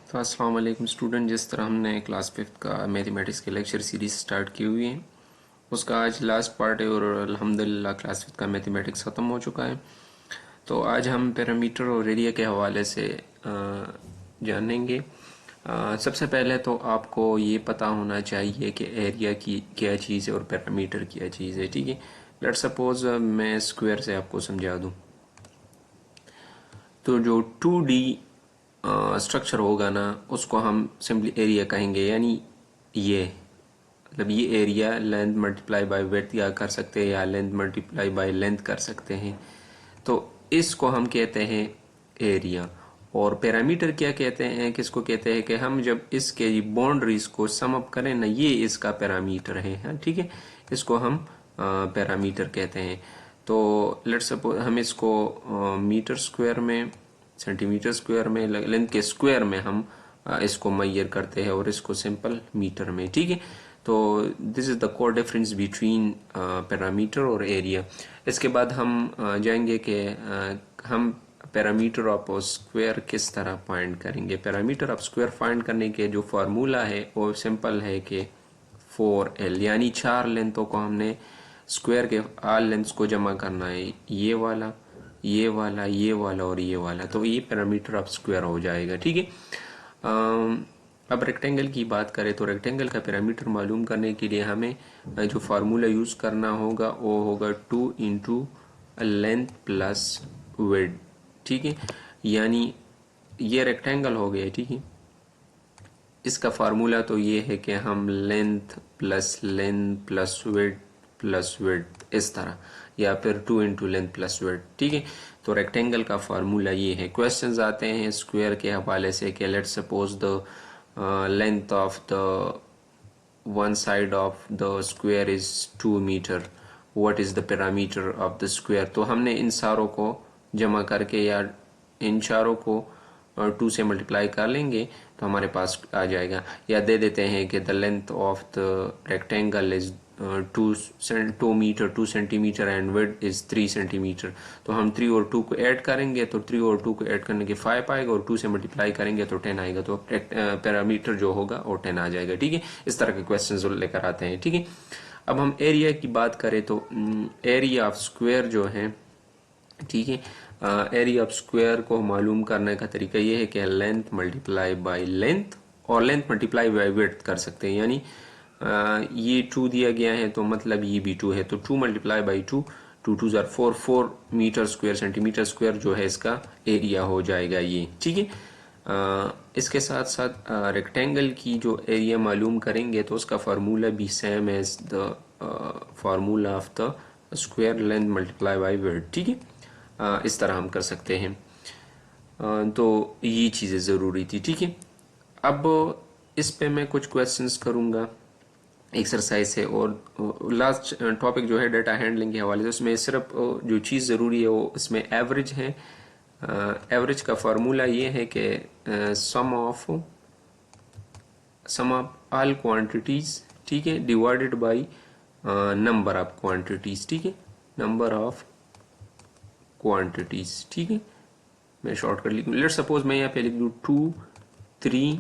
तो अस्सलाम वालेकुम स्टूडेंट। जिस तरह हमने क्लास 5 का मैथमेटिक्स के लेक्चर सीरीज स्टार्ट की हुई है उसका आज लास्ट पार्ट है और अल्हम्दुलिल्लाह क्लास 5 का मैथमेटिक्स ख़त्म हो चुका है। तो आज हम पैरामीटर और एरिया के हवाले से जानेंगे। सबसे पहले तो आपको ये पता होना चाहिए कि एरिया की क्या चीज़ है और पैरामीटर क्या चीज़ है। ठीक है, लेट सपोज मैं स्क्वायर से आपको समझा दूँ। तो जो 2D स्ट्रक्चर होगा ना उसको हम सिंपली एरिया कहेंगे, यानी ये मतलब ये area length multiply by width या कर सकते हैं या लेंथ मल्टीप्लाई बाय लेंथ कर सकते हैं। तो इसको हम कहते हैं एरिया। और पैरामीटर क्या कहते हैं, किसको कहते हैं कि हम जब इसके बाउंड्रीज को सम अप करें ना, ये इसका पैरामीटर है। हाँ ठीक है, इसको हम पैरामीटर कहते हैं। तो लेट्स सपोज हम इसको मीटर स्क्वायर में, सेंटीमीटर स्क्वायर में, लेंथ के स्क्वायर में हम इसको मेजर करते हैं और इसको सिंपल मीटर में। ठीक है, तो this is the core difference between parameter और एरिया। इसके बाद हम जाएंगे कि हम पैरामीटर ऑफ स्क्वायर किस तरह फाइंड करेंगे। पैरामीटर ऑफ स्क्वायर फाइंड करने के जो फार्मूला है वो सिंपल है कि 4L, यानी 4 लेंथों को हमने स्क्वायर के आल लेंथ्स को जमा करना है, ये वाला, ये वाला, ये वाला और ये वाला। तो ये पैरामीटर ऑफ स्क्वायर हो जाएगा। ठीक है, अब रेक्टेंगल की बात करें तो रेक्टेंगल का पैरामीटर मालूम करने के लिए हमें जो फार्मूला यूज करना होगा वो होगा 2 इंटू लेंथ प्लस विड्थ। ठीक है, यानी ये रेक्टेंगल हो गया। ठीक है, इसका फार्मूला तो ये है कि हम लेंथ प्लस विड्थ इस तरह, या फिर 2 इंटू लेंथ प्लस विड्थ। ठीक है, तो रेक्टेंगल का फार्मूला ये है। क्वेश्चंस आते हैं स्क्वायर के हवाले से कि let's suppose the length of the one side of the square is 2 meter, what is the parameter of the square। तो हमने इन सारों को जमा करके या इन चारों को 2 से मल्टीप्लाई कर लेंगे तो हमारे पास आ जाएगा। या दे देते हैं कि the length of the rectangle is 2 metre 2 centimetre and width is 3 centimetre. तो हम 3 और 2 को ऐड करेंगे तो 3 और 2 को ऐड करने के 5 आएगा और 2 से मल्टीप्लाई करेंगे तो 10 आएगा। तो पैरामीटर जो होगा वो 10 आ जाएगा। ठीक है, इस तरह के क्वेश्चन लेकर आते हैं। ठीक है, अब हम एरिया की बात करें तो एरिया ऑफ स्क्वायर जो है, ठीक है, एरिया ऑफ स्क्वायर को मालूम करने का तरीका ये है कि लेंथ मल्टीप्लाई बाय लेंथ और लेंथ मल्टीप्लाई बाय विड्थ कर सकते हैं। यानी ये 2 दिया गया है तो मतलब ये भी 2 है, तो 2 मल्टीप्लाई बाई 2, 2 2 जार 4, 4 मीटर स्क्वायर सेंटीमीटर स्क्वायर जो है इसका एरिया हो जाएगा ये। ठीक है, इसके साथ साथ रेक्टेंगल की जो एरिया मालूम करेंगे तो उसका फार्मूला भी same as the formula of the square length multiply by width. ठीक है, इस तरह हम कर सकते हैं। तो ये चीज़ें ज़रूरी थी। ठीक है, अब इस पे मैं कुछ क्वेश्चंस करूँगा, एक्सरसाइज है। और लास्ट टॉपिक जो है डाटा हैंडलिंग के हवाले से, उसमें सिर्फ जो चीज़ ज़रूरी है वो इसमें एवरेज है। एवरेज का फार्मूला ये है कि सम ऑफ ऑल क्वांटिटीज, ठीक है, divided by number of quantities. ठीक है, नंबर ऑफ क्वांटिटीज। ठीक है, मैं शॉर्टकट लिखूँ। लेट सपोज मैं यहाँ पे लिख दूँ 2, 3,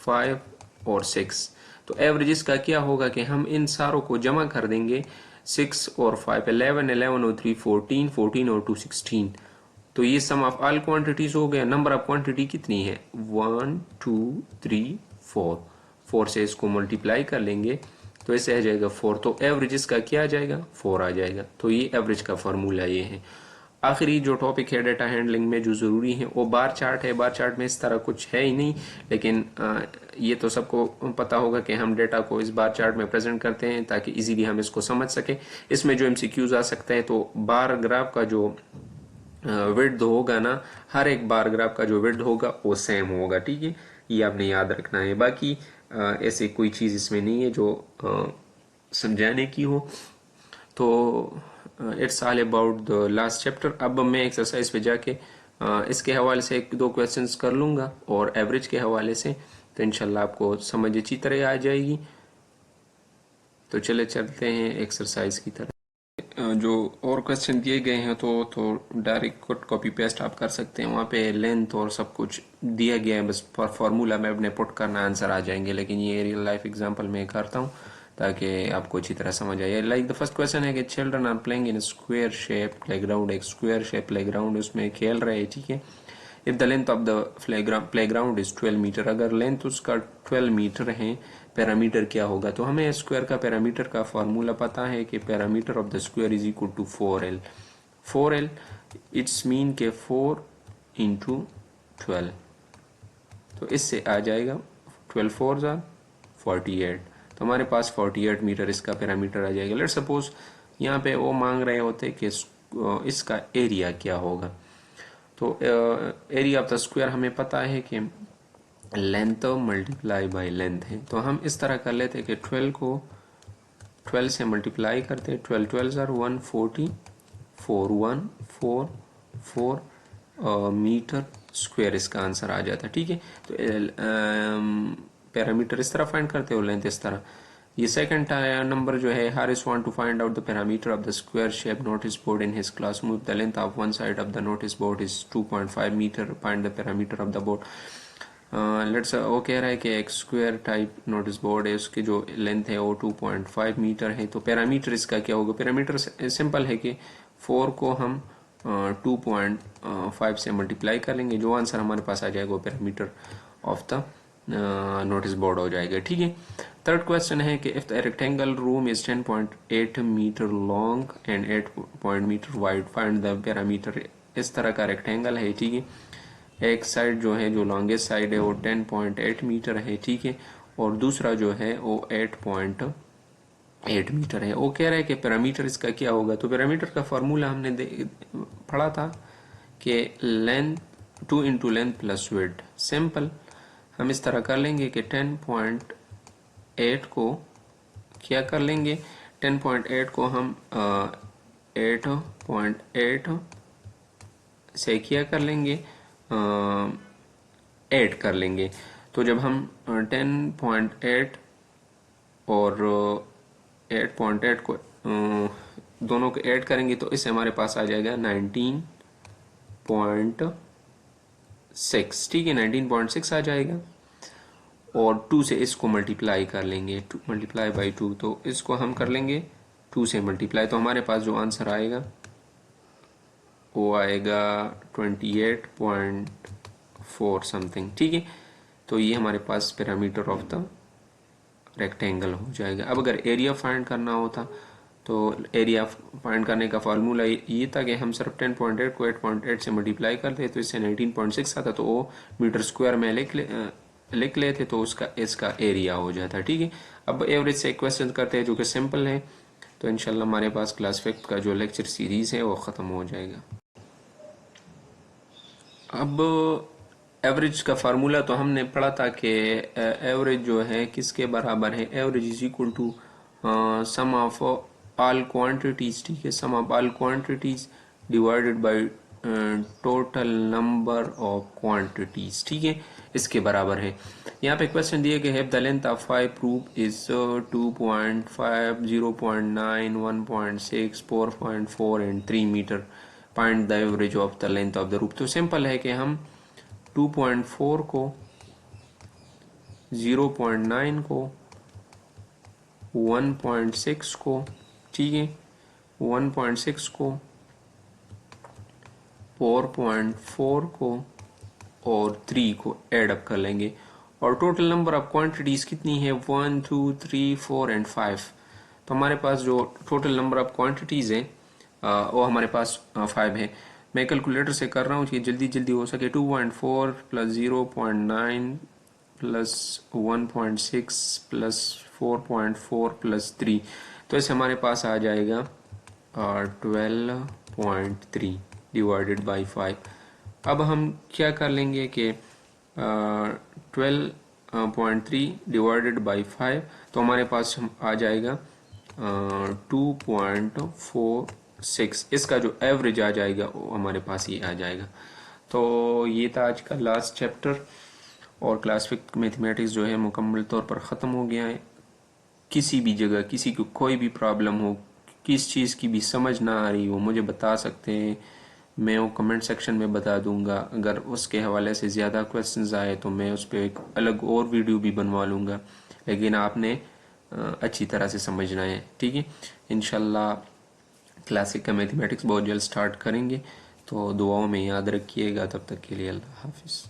5 और 6। तो एवरेज का क्या होगा कि हम इन सारों को जमा कर देंगे। 6 और 5 11, 11 और 3 14, 14 और 2 16। तो ये सम ऑफ ऑल क्वांटिटीज हो गया। नंबर ऑफ क्वांटिटी कितनी है 1 2 3 4, 4 से इसको मल्टीप्लाई कर लेंगे तो ऐसे आ जाएगा 4। तो एवरेज का क्या आ जाएगा 4 आ जाएगा। तो ये एवरेज का फार्मूला ये है। आखिरी जो टॉपिक है डाटा हैंडलिंग में जो ज़रूरी है वो बार चार्ट है। बार चार्ट में इस तरह कुछ है ही नहीं, लेकिन ये तो सबको पता होगा कि हम डेटा को इस बार चार्ट में प्रेजेंट करते हैं ताकि इजीली हम इसको समझ सके। इसमें जो MCQs आ सकते हैं, तो बार ग्राफ का जो विड्थ होगा ना, हर एक बार ग्राफ का जो विड्थ होगा वो सेम होगा। ठीक है, ये आपने याद रखना है। बाकी ऐसे कोई चीज़ इसमें नहीं है जो समझाने की हो। तो it's all about the last chapter. अब मैं एक्सरसाइज पे जाके इसके हवाले से 1-2 क्वेश्चंस कर लूँगा और एवरेज के हवाले से, तो इंशाल्लाह आपको समझ अच्छी तरह आ जाएगी। तो चले चलते हैं एक्सरसाइज की तरफ। जो और क्वेश्चन दिए गए हैं तो डायरेक्ट कॉपी पेस्ट आप कर सकते हैं, वहाँ पे लेंथ और सब कुछ दिया गया है, बस फार्मूला में अपने पुट करना आंसर आ जाएंगे। लेकिन ये रियल लाइफ एग्जांपल में करता हूँ ताकि आपको अच्छी तरह समझ आए। लाइक द फर्स्ट क्वेश्चन है कि children are playing in square shape playground, एक स्क्वायर शेप प्लेग्राउंड उसमें खेल रहे हैं, ठीक है। If the length of the playground is 12 metre, अगर लेंथ उसका 12 मीटर है, पैरामीटर क्या होगा? तो हमें स्क्वायर का पैरामीटर का फॉर्मूला पता है कि parameter of the square is equal to 4l। 4l it's mean के 4 इंटू 12, तो इससे आ जाएगा 12 4 जार 48, तो हमारे पास 48 मीटर इसका पैरामीटर आ जाएगा। लेट्स सपोज यहाँ पे वो मांग रहे होते कि इसका एरिया क्या होगा, तो एरिया ऑफ द स्क्वायर हमें पता है कि लेंथ मल्टीप्लाई बाय लेंथ है, तो हम इस तरह कर लेते कि 12 को 12 से मल्टीप्लाई करते, 12 12 जार 144 मीटर स्क्वायर इसका आंसर आ जाता है, ठीक है। तो पैरामीटर इस तरह फाइंड करते हो, लेंथ इस तरह। ये सेकंड नंबर जो है, Harris want to find out the parameter of the square shape notice board in his class, move the length of one side of the notice board is 2.5 metre, find the parameter of the board. Let's वो कह रहा है कि एक square type notice board है, उसकी जो length है वो 2.5 मीटर है, तो पैरामीटर इसका क्या होगा? पैरामीटर सिंपल है कि 4 को हम 2.5 से मल्टीप्लाई कर लेंगे, जो आंसर हमारे पास आ जाएगा वो parameter of the notice board हो जाएगा, ठीक है। थर्ड क्वेश्चन है कि if the rectangle room is 10.8 metre long and 8 metre wide, find the parameter. इस तरह का रेक्टेंगल है, ठीक है। एक साइड जो है, जो लॉन्गेस्ट साइड है वो 10.8 मीटर है, ठीक है, और दूसरा जो है वो 8.8 मीटर है। वो कह रहा है कि पैरामीटर इसका क्या होगा? तो पैरामीटर का फॉर्मूला हमने पढ़ा था कि length 2 into length plus width. Simple हम इस तरह कर लेंगे कि 10.8 को क्या कर लेंगे, 10.8 को हम 8.8 से क्या कर लेंगे, ऐड कर लेंगे। तो जब हम 10.8 और 8.8 को दोनों को ऐड करेंगे तो इससे हमारे पास आ जाएगा 19.6, ठीक है, 19.6 आ जाएगा। और 2 से इसको मल्टीप्लाई कर लेंगे, 2 मल्टीप्लाई बाई 2, तो इसको हम कर लेंगे 2 से मल्टीप्लाई, तो हमारे पास जो आंसर आएगा वो आएगा 28.4 समथिंग, ठीक है। तो ये हमारे पास पैरामीटर ऑफ द रेक्टेंगल हो जाएगा। अब अगर एरिया फाइंड करना होता तो एरिया फाइंड करने का फार्मूला ये था कि हम सिर्फ 10.8 को 8.8 से मल्टीप्लाई करते तो इससे 19.6 आता, तो वो मीटर स्क्वायर में लिख लेते तो इसका एरिया हो जाता, ठीक है। अब एवरेज से क्वेश्चन करते हैं जो कि सिंपल है, तो इंशाल्लाह हमारे पास क्लास 5 का जो लेक्चर सीरीज है वो ख़त्म हो जाएगा। अब एवरेज का फार्मूला तो हमने पढ़ा था कि एवरेज जो है किसके बराबर है, average is equal to sum of all quantities, ठीक है, sum of all quantities divided by total number of quantities, ठीक है, इसके बराबर है। यहाँ पे क्वेश्चन दिए गए है the length of 5 rope is 2.5 0.9 1.6 4.4 and 3 metre, find the average of the length of the rope. तो सिंपल है कि हम 2.4 को 0.9 को 1.6 को, ठीक है, 1.6 को 4.4 को और 3 को एड अप कर लेंगे, और टोटल नंबर ऑफ क्वांटिटीज कितनी है 1 2 3 4 एंड 5। तो हमारे पास जो टोटल नंबर ऑफ क्वांटिटीज है वो हमारे पास 5 है। मैं कैलकुलेटर से कर रहा हूँ कि जल्दी जल्दी हो सके। 2.4 प्लस 0.9 प्लस 1.6 प्लस 4.4 प्लस 3, तो ऐसे हमारे पास आ जाएगा 12.3 डिवाइडेड बाई 5। अब हम क्या कर लेंगे कि 12.3 डिवाइडेड बाई 5, तो हमारे पास आ जाएगा 2.46, इसका जो एवरेज आ जाएगा वो हमारे पास ये आ जाएगा। तो ये था आज का लास्ट चैप्टर, और क्लास 5 मैथमेटिक्स जो है मुकम्मल तौर पर ख़त्म हो गया है। किसी भी जगह किसी को कोई भी प्रॉब्लम हो, किस चीज़ की भी समझ ना आ रही हो मुझे बता सकते हैं, मैं वो कमेंट सेक्शन में बता दूंगा। अगर उसके हवाले से ज़्यादा क्वेश्चंस आए तो मैं उस पर एक अलग और वीडियो भी बनवा लूँगा, लेकिन आपने अच्छी तरह से समझना है, ठीक है। इंशाल्लाह क्लासिक का मैथमेटिक्स बहुत जल्द स्टार्ट करेंगे, तो दुआओं में याद रखिएगा। तब तक के लिए अल्लाह हाफिज़।